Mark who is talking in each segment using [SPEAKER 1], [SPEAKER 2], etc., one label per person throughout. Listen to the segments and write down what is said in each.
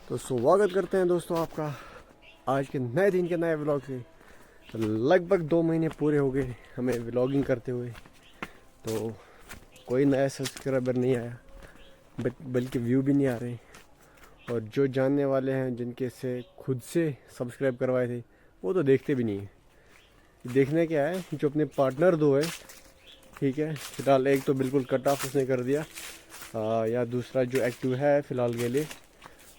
[SPEAKER 1] तो स्वागत करते हैं दोस्तों आपका आज के नए दिन के नए व्लॉग से। तो लगभग 2 महीने पूरे हो गए हमें व्लॉगिंग करते हुए। तो कोई नया सब्सक्राइबर नहीं आया, बल्कि व्यू भी नहीं आ रहे। और जो जानने वाले हैं जिनके से खुद से सब्सक्राइब करवाए थे वो तो देखते भी नहीं है। देखने क्या है, जो अपने पार्टनर दो है, ठीक है, फिलहाल एक तो बिल्कुल कट ऑफ उसने कर दिया, या दूसरा जो एक्टिव है फ़िलहाल के लिए,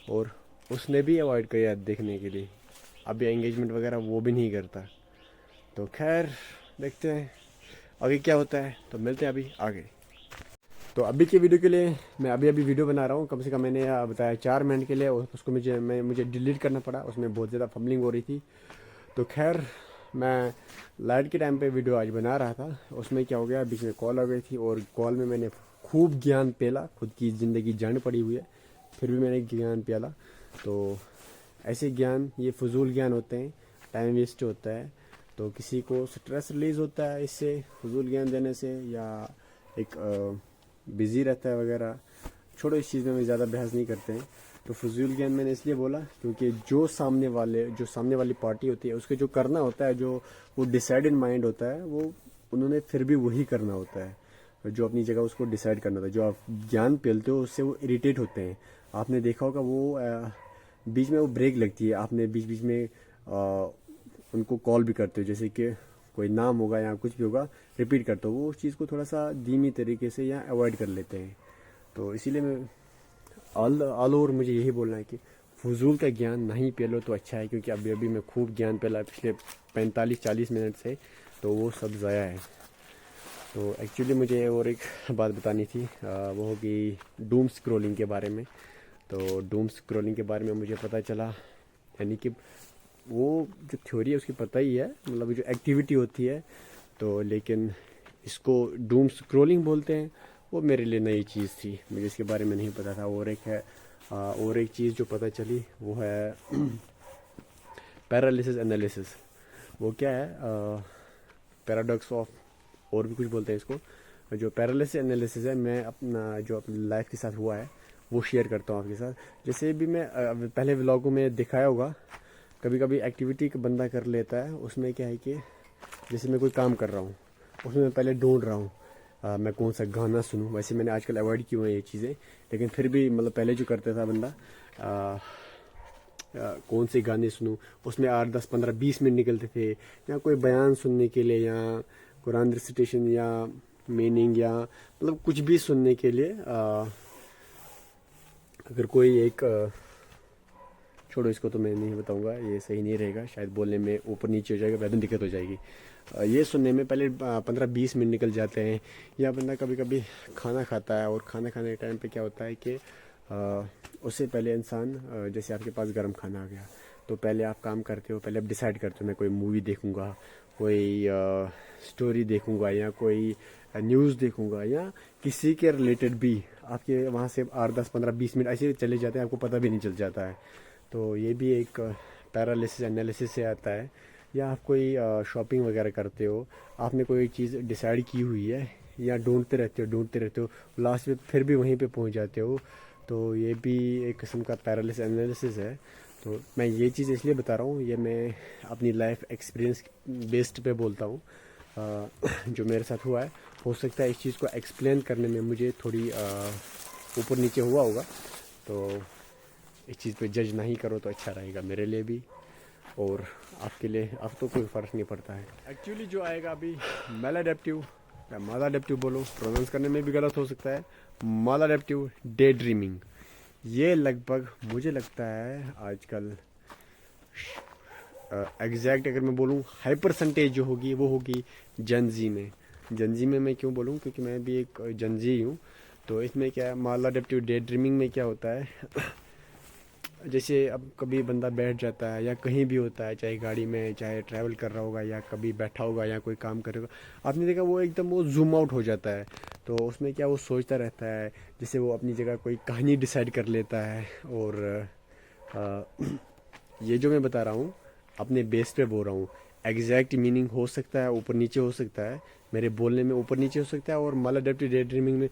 [SPEAKER 1] और उसने भी अवॉइड किया देखने के लिए। अभी एंगेजमेंट वगैरह वो भी नहीं करता। तो खैर देखते हैं आगे क्या होता है। तो मिलते हैं अभी आगे। तो अभी के वीडियो के लिए मैं अभी वीडियो बना रहा हूँ। कम से कम मैंने बताया 4 मिनट के लिए, और उसको मुझे डिलीट करना पड़ा, उसमें बहुत ज़्यादा फम्बलिंग हो रही थी। तो खैर मैं लाइट के टाइम पे वीडियो आज बना रहा था, उसमें क्या हो गया, बीच में कॉल आ गई थी, और कॉल में मैंने खूब ज्ञान पेला। खुद की ज़िंदगी जंड पड़ी हुई है, फिर भी मैंने ज्ञान पेला। तो ऐसे ज्ञान, ये फजूल ज्ञान होते हैं, टाइम वेस्ट होता है। तो किसी को स्ट्रेस रिलीज़ होता है इससे, फजूल ज्ञान देने से, या एक बिज़ी रहता है वगैरह। छोड़ो, इस चीज़ में मैं ज़्यादा बहस नहीं करते हैं। तो फजूल ज्ञान मैंने इसलिए बोला क्योंकि जो सामने वाली पार्टी होती है, उसके जो करना होता है, जो वो डिसाइड इन माइंड होता है, वो उन्होंने फिर भी वही करना होता है जो अपनी जगह उसको डिसाइड करना था। जो आप ज्ञान पेलते हो उससे वो इरिटेट होते हैं। आपने देखा होगा वो बीच में वो ब्रेक लगती है, आपने बीच बीच में उनको कॉल भी करते हो, जैसे कि कोई नाम होगा या कुछ भी होगा, रिपीट करते हो, वो उस चीज़ को थोड़ा सा धीमी तरीके से या अवॉइड कर लेते हैं। तो इसीलिए मैं ऑल ओवर मुझे यही बोलना है कि फजूल का ज्ञान नहीं पेलो तो अच्छा है, क्योंकि अभी मैं खूब ज्ञान पेला पिछले 45-40 मिनट से, तो वो सब ज़ाया है। तो एक्चुअली मुझे और एक बात बतानी थी, वो होगी डूम स्क्रॉलिंग के बारे में। तो डूम स्क्रॉलिंग के बारे में मुझे पता चला, यानी कि वो जो थ्योरी है उसकी पता ही है, मतलब जो एक्टिविटी होती है, तो लेकिन इसको डूम स्क्रॉलिंग बोलते हैं, वो मेरे लिए नई चीज़ थी, मुझे इसके बारे में नहीं पता था। और एक चीज़ जो पता चली वो है पैरालिसिस एनालिसिस। वो क्या है, पैराडॉक्स ऑफ, और भी कुछ बोलते हैं इसको। जो पैरालिसिस एनालिसिस है, मैं अपना जो अपनी लाइफ के साथ हुआ है वो शेयर करता हूँ आपके साथ। जैसे भी मैं पहले व्लॉगों में दिखाया होगा, कभी कभी एक्टिविटी बंदा कर लेता है, उसमें क्या है कि जैसे मैं कोई काम कर रहा हूँ, उसमें मैं पहले ढूंढ रहा हूँ मैं कौन सा गाना सुनूं। वैसे मैंने आजकल अवॉइड की हुई है ये चीज़ें, लेकिन फिर भी मतलब पहले जो करता था बंदा, कौन से गाने सुनूं, उसमें 8, 10, 15, 20 मिनट निकलते थे, या कोई बयान सुनने के लिए, या कुरान रिसिटेशन, या मीनिंग, या मतलब कुछ भी सुनने के लिए। अगर कोई एक छोड़ो, इसको तो मैं नहीं बताऊंगा, ये सही नहीं रहेगा, शायद बोलने में ऊपर नीचे हो जाएगा, बाद में दिक्कत हो जाएगी। ये सुनने में पहले 15-20 मिनट निकल जाते हैं। या बंदा कभी कभी खाना खाता है, और खाना खाने के टाइम पे क्या होता है कि उससे पहले इंसान, जैसे आपके पास गर्म खाना आ गया, तो पहले आप काम करते हो, पहले आप डिसाइड करते हो मैं कोई मूवी देखूंगा, कोई स्टोरी देखूंगा, या कोई न्यूज़ देखूंगा, या किसी के रिलेटेड भी। आपके वहाँ से 8, 10, 15, 20 मिनट ऐसे चले जाते हैं, आपको पता भी नहीं चल जाता है। तो ये भी एक पैरालिसिस एनालिसिस से आता है। या आप कोई शॉपिंग वगैरह करते हो, आपने कोई चीज़ डिसाइड की हुई है, या ढूंढते रहते हो, लास्ट में फिर भी वहीं पे पहुंच जाते हो, तो ये भी एक किस्म का पैरालिसिस एनालिसिस है। तो मैं ये चीज़ इसलिए बता रहा हूँ, ये मैं अपनी लाइफ एक्सपीरियंस बेस्ड पे बोलता हूँ, जो मेरे साथ हुआ है। हो सकता है इस चीज़ को एक्सप्लेन करने में मुझे थोड़ी ऊपर नीचे हुआ होगा, तो इस चीज़ पे जज नहीं करो तो अच्छा रहेगा मेरे लिए भी, और आपके लिए। अब तो कोई फ़र्क नहीं पड़ता है। एक्चुअली जो आएगा अभी मैलाडेप्टिव, या मालाडेप्टिव बोलो, प्रोनाउंस करने में भी गलत हो सकता है, मालाडेप्टिव डे ड्रीमिंग। ये लगभग मुझे लगता है आजकल एग्जैक्ट अगर मैं बोलूँ, हाई परसेंटेज जो होगी वो होगी जनजी में। जनजी में मैं क्यों बोलूँ, क्योंकि मैं भी एक जनजी हूँ। तो इसमें क्या है, मालाडेप्टिव डे ड्रीमिंग में क्या होता है, जैसे अब कभी बंदा बैठ जाता है, या कहीं भी होता है, चाहे गाड़ी में, चाहे ट्रैवल कर रहा होगा, या कभी बैठा होगा, या कोई काम करेगा, आपने देखा वो एकदम वो जूम आउट हो जाता है। तो उसमें क्या वो सोचता रहता है, जैसे वो अपनी जगह कोई कहानी डिसाइड कर लेता है। और ये जो मैं बता रहा हूँ अपने बेस पे बोल रहा हूँ, एग्जैक्ट मीनिंग हो सकता है ऊपर नीचे हो सकता है, मेरे बोलने में ऊपर नीचे हो सकता है, और मालाडेप्टिव डे ड्रीमिंग में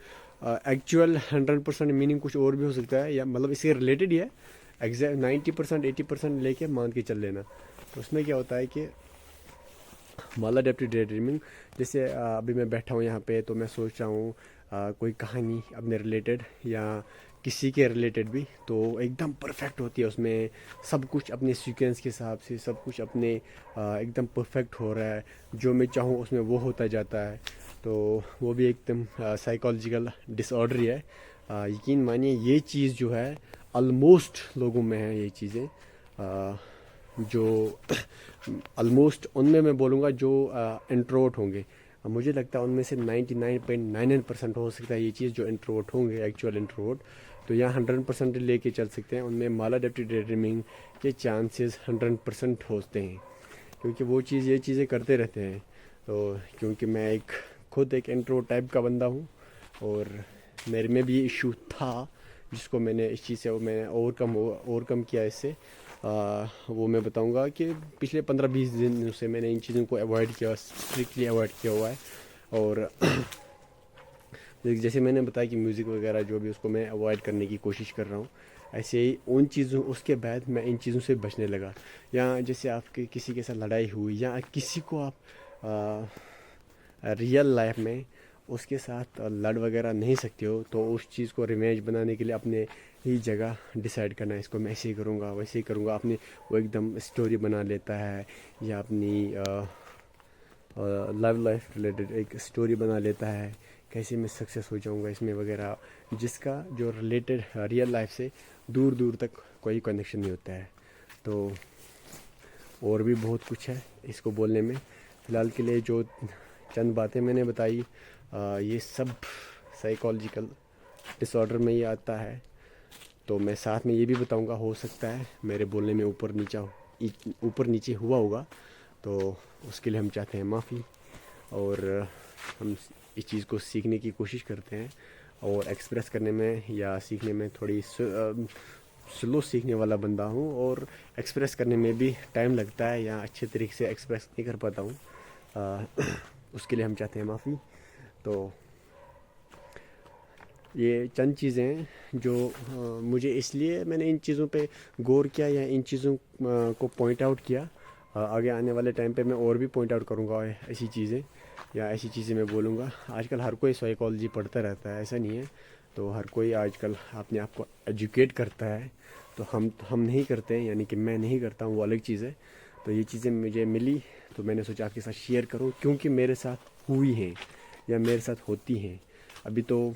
[SPEAKER 1] एक्चुअल 100% मीनिंग कुछ और भी हो सकता है, या मतलब इससे रिलेटेड ही है, एग्जैक्ट 90% 80% लेके मान के चल लेना। तो उसमें क्या होता है कि माला डेप्टी डे ड्रीमिंग, जैसे अभी मैं बैठा हूँ यहाँ पे तो मैं सोच रहा हूँ कोई कहानी अपने रिलेटेड या किसी के रिलेटेड भी, तो एकदम परफेक्ट होती है उसमें, सब कुछ अपने सीक्वेंस के हिसाब से, सब कुछ अपने एकदम परफेक्ट हो रहा है, जो मैं चाहूँ उसमें वो होता जाता है। तो वो भी एकदम साइकोलॉजिकल डिसऑर्डर ही है। यकीन मानिए ये चीज़ जो है ऑलमोस्ट लोगों में है ये चीज़ें, जो ऑलमोस्ट उनमें मैं बोलूँगा जो इंट्रोवर्ट होंगे, मुझे लगता है उनमें से 99.99% हो सकता है ये चीज़, जो इंट्रोवर्ट होंगे एक्चुअल इंट्रोवर्ट, तो यहाँ 100% लेके चल सकते हैं। उनमें माला डेप्टी डे ड्रीमिंग के चांसेस 100% होते हैं, क्योंकि वो चीज़ ये चीज़ें करते रहते हैं। तो क्योंकि मैं खुद एक इंट्रोवर्ट टाइप का बंदा हूँ, और मेरे में भी ये इशू था जिसको मैंने इस चीज़ से मैंने ओवरकम किया इससे। वो मैं बताऊंगा कि पिछले 15-20 दिनों से मैंने इन चीज़ों को अवॉइड किया, स्ट्रिक्टली अवॉइड किया हुआ है। और जैसे मैंने बताया कि म्यूज़िक वगैरह जो भी, उसको मैं अवॉइड करने की कोशिश कर रहा हूँ, ऐसे ही उन चीज़ों उसके बाद मैं इन चीज़ों से बचने लगा। या जैसे आपके किसी के साथ लड़ाई हुई या किसी को आप रियल लाइफ में उसके साथ लड़ वगैरह नहीं सकते हो, तो उस चीज़ को रिवेंज बनाने के लिए अपने ही जगह डिसाइड करना है, इसको मैं ऐसे ही करूँगा वैसे ही करूँगा, अपनी वो एकदम स्टोरी बना लेता है, या अपनी लाइफ रिलेटेड एक स्टोरी बना लेता है, कैसे मैं सक्सेस हो जाऊँगा इसमें वगैरह, जिसका जो रिलेटेड रियल लाइफ से दूर दूर तक कोई कनेक्शन नहीं होता है। तो और भी बहुत कुछ है इसको बोलने में, फ़िलहाल के लिए जो चंद बातें मैंने बताई ये सब साइकोलॉजिकल डिसऑर्डर में ही आता है। तो मैं साथ में ये भी बताऊंगा, हो सकता है मेरे बोलने में ऊपर नीचे हुआ होगा, तो उसके लिए हम चाहते हैं माफ़ी, और हम इस चीज़ को सीखने की कोशिश करते हैं, और एक्सप्रेस करने में या सीखने में थोड़ी स्लो सीखने वाला बंदा हूँ, और एक्सप्रेस करने में भी टाइम लगता है या अच्छे तरीके से एक्सप्रेस नहीं कर पाता हूँ, उसके लिए हम चाहते हैं माफ़ी। तो ये चंद चीज़ें हैं जो मुझे, इसलिए मैंने इन चीज़ों पे गौर किया या इन चीज़ों को पॉइंट आउट किया। आगे आने वाले टाइम पे मैं और भी पॉइंट आउट करूँगा ऐसी चीज़ें, या ऐसी चीज़ें मैं बोलूँगा। आजकल हर कोई साइकोलॉजी पढ़ता रहता है, ऐसा नहीं है, तो हर कोई आजकल अपने आप को एजुकेट करता है, तो हम नहीं करते हैं, यानी कि मैं नहीं करता हूँ, वो अलग चीज़ है। तो ये चीज़ें मुझे मिली तो मैंने सोचा आपके साथ शेयर करूँ, क्योंकि मेरे साथ हुई हैं या मेरे साथ होती हैं। अभी तो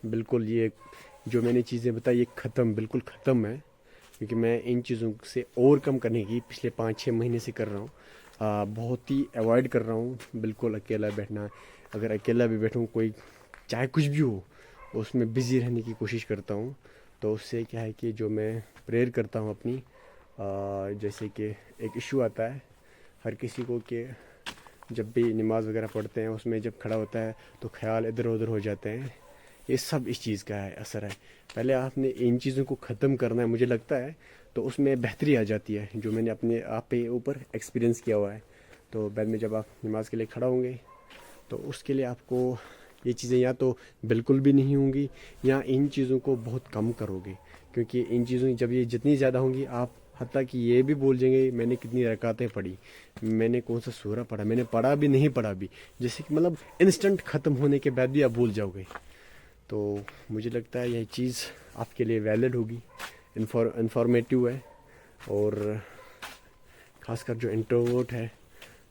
[SPEAKER 1] बिल्कुल ये जो मैंने चीज़ें बताई ये बिल्कुल ख़त्म है, क्योंकि मैं इन चीज़ों से ओवरकम करने की पिछले 5-6 महीने से कर रहा हूँ। बहुत ही अवॉइड कर रहा हूँ बिल्कुल अकेला बैठना। अगर अकेला भी बैठूँ, कोई चाहे कुछ भी हो, उसमें बिज़ी रहने की कोशिश करता हूँ। तो उससे क्या है कि जो मैं प्रेयर करता हूँ अपनी, जैसे कि एक इशू आता है हर किसी को कि जब भी नमाज़ वगैरह पढ़ते हैं, उसमें जब खड़ा होता है तो ख्याल इधर उधर हो जाते हैं। ये सब इस चीज़ का है, असर है। पहले आपने इन चीज़ों को ख़त्म करना है, मुझे लगता है, तो उसमें बेहतरी आ जाती है, जो मैंने अपने आप पे ऊपर एक्सपीरियंस किया हुआ है। तो बाद में जब आप नमाज के लिए खड़ा होंगे, तो उसके लिए आपको ये चीज़ें या तो बिल्कुल भी नहीं होंगी, या इन चीज़ों को बहुत कम करोगे, क्योंकि इन चीज़ों जब ये जितनी ज़्यादा होंगी, आप हत्ता कि ये भी भूल जाएंगे मैंने कितनी रकातें पढ़ी, मैंने कौन सा सूरा पढ़ा, मैंने पढ़ा भी नहीं पढ़ा भी, जैसे कि मतलब इंस्टेंट ख़त्म होने के बाद भी आप भूल जाओगे। तो मुझे लगता है यह चीज़ आपके लिए वैलिड होगी, इन्फॉर्मेटिव है, और ख़ासकर जो इंट्रोवर्ट है,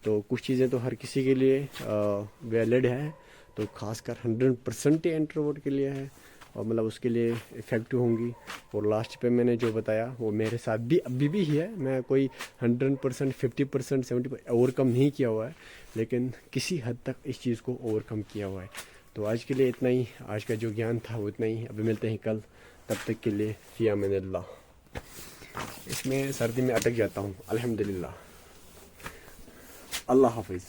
[SPEAKER 1] तो कुछ चीज़ें तो हर किसी के लिए वैलिड है, तो ख़ासकर 100% इंट्रोवर्ट के लिए है, और मतलब उसके लिए इफ़ेक्टिव होंगी। और लास्ट पे मैंने जो बताया वो मेरे साथ भी अभी भी है, मैं कोई 100%, 50%, 70% ओवरकम नहीं किया हुआ है, लेकिन किसी हद तक इस चीज़ को ओवरकम किया हुआ है। तो आज के लिए इतना ही, आज का जो ज्ञान था वो इतना ही। अभी मिलते हैं कल, तब तक के लिए फ़ी अमानिल्लाह। इसमें सर्दी में अटक जाता हूँ, अल्हम्दुलिल्लाह, अल्लाह हाफिज़।